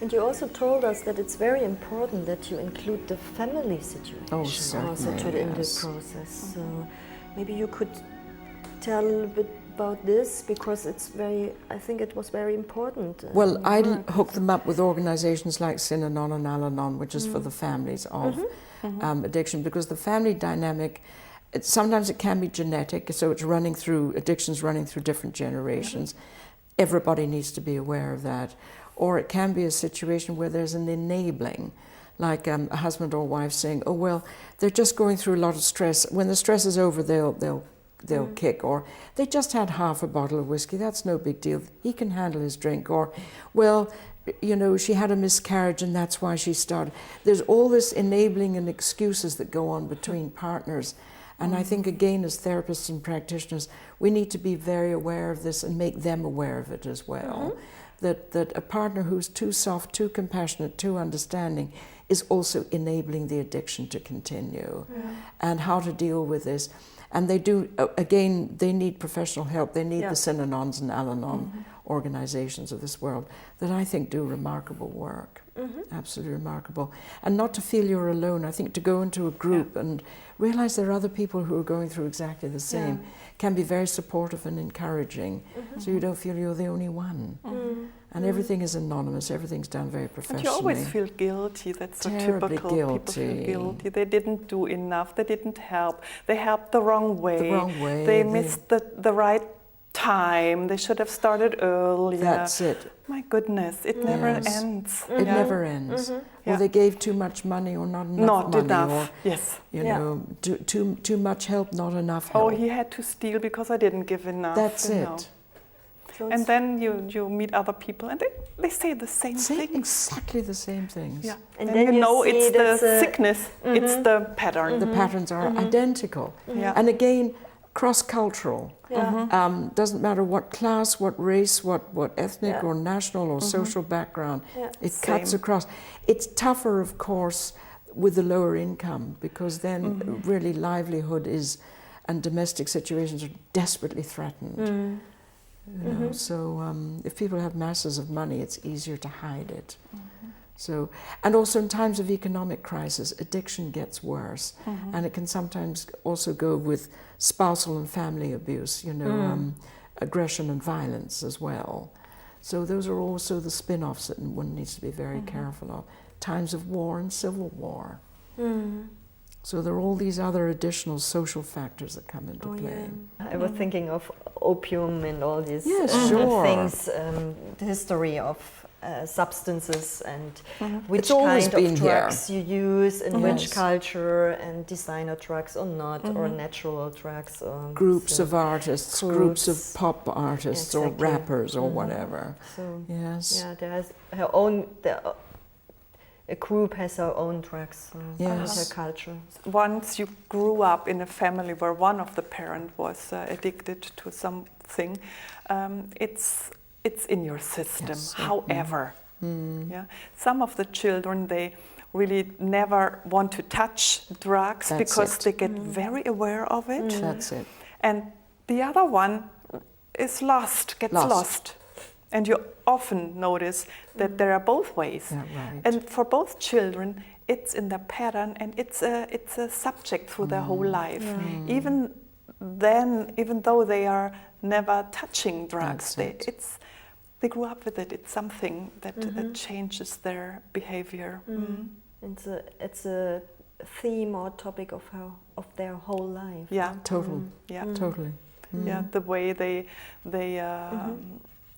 And you also told us that it's very important that you include the family situation also in the process. So maybe you could tell a little bit about this, because it's I think it was very important. Well, I hook them up with organizations like Synanon and Al-Anon, which is for the families of addiction, because the family dynamic, sometimes it can be genetic, so it's addiction's running through different generations. Everybody needs to be aware of that. Or it can be a situation where there's an enabling, like a husband or wife saying, oh, well, they're just going through a lot of stress. When the stress is over, they'll kick. Or they just had half a bottle of whiskey, that's no big deal. He can handle his drink. Or, well, you know, she had a miscarriage and that's why she started. There's all this enabling and excuses that go on between partners. And I think, again, as therapists and practitioners, we need to be very aware of this and make them aware of it as well. That a partner who's too soft, too compassionate, too understanding is also enabling the addiction to continue. And how to deal with this. And they do, again, they need professional help. They need the Synanons and Al-Anon organizations of this world that I think do remarkable work. Absolutely remarkable. And not to feel you're alone. I think to go into a group and realize there are other people who are going through exactly the same can be very supportive and encouraging, so you don't feel you're the only one. And everything is anonymous, everything's done very professionally. And you always feel guilty, that's so typical. People feel guilty, they didn't do enough, they didn't help, they helped the wrong way, they missed the right time, they should have started earlier. That's it. My goodness, it never ends. It never ends. Or they gave too much money or not enough money. Or, you know, too much help, not enough help. Oh, he had to steal because I didn't give enough. That's it. So and then you meet other people and they say the same things. Exactly the same things. Yeah. And then you know it's the sickness, it's the pattern. The patterns are identical. And again, cross-cultural. Doesn't matter what class, what race, what ethnic or national or social background, it cuts across. It's tougher, of course, with the lower income, because then really livelihood and domestic situations are desperately threatened. You know, so if people have masses of money, it's easier to hide it. So, and also in times of economic crisis, addiction gets worse, and it can sometimes also go with spousal and family abuse, you know, aggression and violence as well. So those are also the spin-offs that one needs to be very careful of. Times of war and civil war. So there are all these other additional social factors that come into play. I was thinking of opium and all these things, the history of substances and which kind of drugs you use in which culture, and designer drugs or not, or natural drugs. Or groups of artists, groups of pop artists or rappers or whatever. So, there has her own... A group has their own drugs, their culture. Once you grew up in a family where one of the parents was addicted to something, it's in your system. However, some of the children, they really never want to touch drugs because they get very aware of it. That's it. And the other one is gets lost. And you often notice that there are both ways. And for both children, it's in the pattern, and it's a subject through their whole life. Even though they are never touching drugs, they grew up with it. It's something that changes their behavior. It's a theme or topic of their whole life. Yeah, totally. Yeah, the way they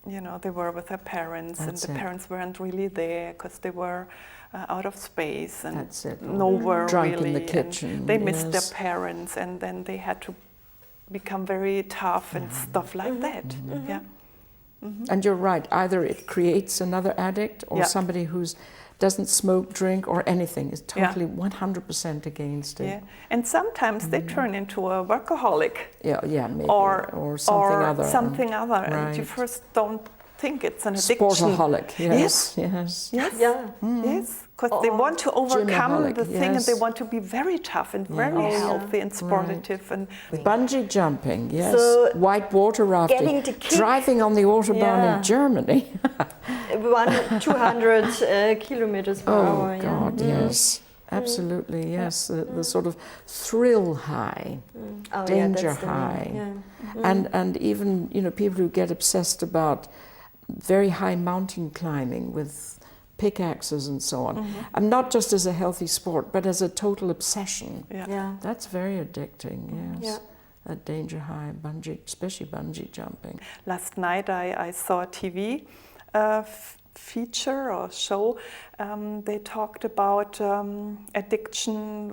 you know, they were with their parents, and the parents weren't really there because they were out of space and nowhere drunk really. In the kitchen. They missed their parents, and then they had to become very tough and stuff like that. And you're right. Either it creates another addict, or somebody who doesn't smoke, drink, or anything is totally 100% against it. Yeah, and sometimes they turn into a workaholic. Maybe. Or something other. And you first don't think it's an addiction. Sportaholic, yes. Yes. Yeah. Yes, because they want to overcome the thing, and they yes. want to be very tough and very healthy and sportive. And bungee jumping, yes. So white water rafting, driving on the Autobahn in Germany. 200 kilometers per hour. Oh God, yes. Absolutely, yes. The sort of thrill high, danger high. And even, people who get obsessed about very high mountain climbing with pickaxes and so on. And not just as a healthy sport, but as a total obsession. Yeah. That's very addicting, yes. Yeah. That danger high, especially bungee jumping. Last night I saw a TV feature or show. They talked about addiction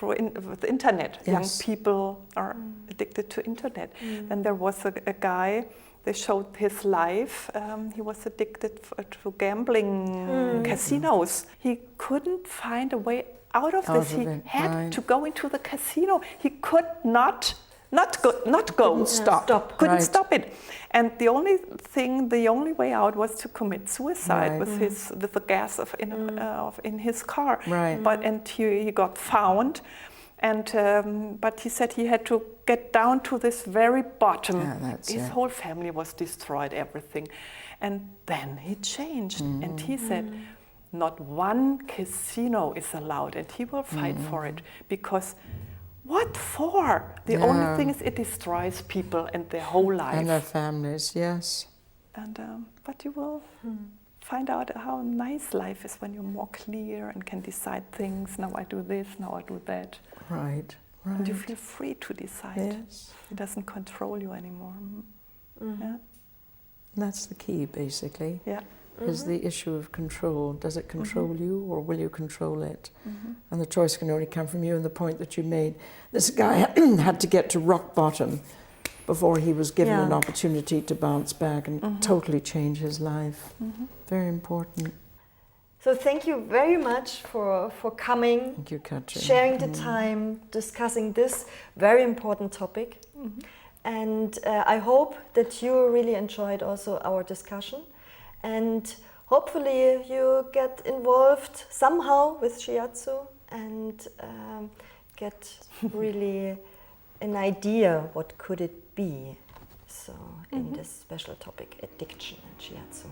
with the internet. Yes. Young people are addicted to internet. And there was a guy, they showed his life. He was addicted to gambling casinos. He couldn't find a way out of this. He had to go into the casino. He could not go. Couldn't stop. Couldn't stop it. And the only way out was to commit suicide with the gas in his car. Right. But he got found. And but he said he had to get down to this very bottom. His whole family was destroyed, everything. And then he changed. And he said, not one casino is allowed, and he will fight for it. Because what for? The only thing is it destroys people and their whole life. And their families, yes. And but you will find out how nice life is when you're more clear and can decide things. Now I do this, now I do that. Right. And you feel free to decide. Yes. It doesn't control you anymore. Yeah. That's the key, basically. Yeah. Is the issue of control. Does it control you, or will you control it? And the choice can only come from you. And the point that you made, this guy had to get to rock bottom before he was given an opportunity to bounce back and totally change his life. Very important. So thank you very much for coming, Thank you, Katrin. sharing the time, discussing this very important topic. And I hope that you really enjoyed also our discussion. And hopefully you get involved somehow with Shiatsu and get really an idea what could it be. So in this special topic, addiction and Shiatsu.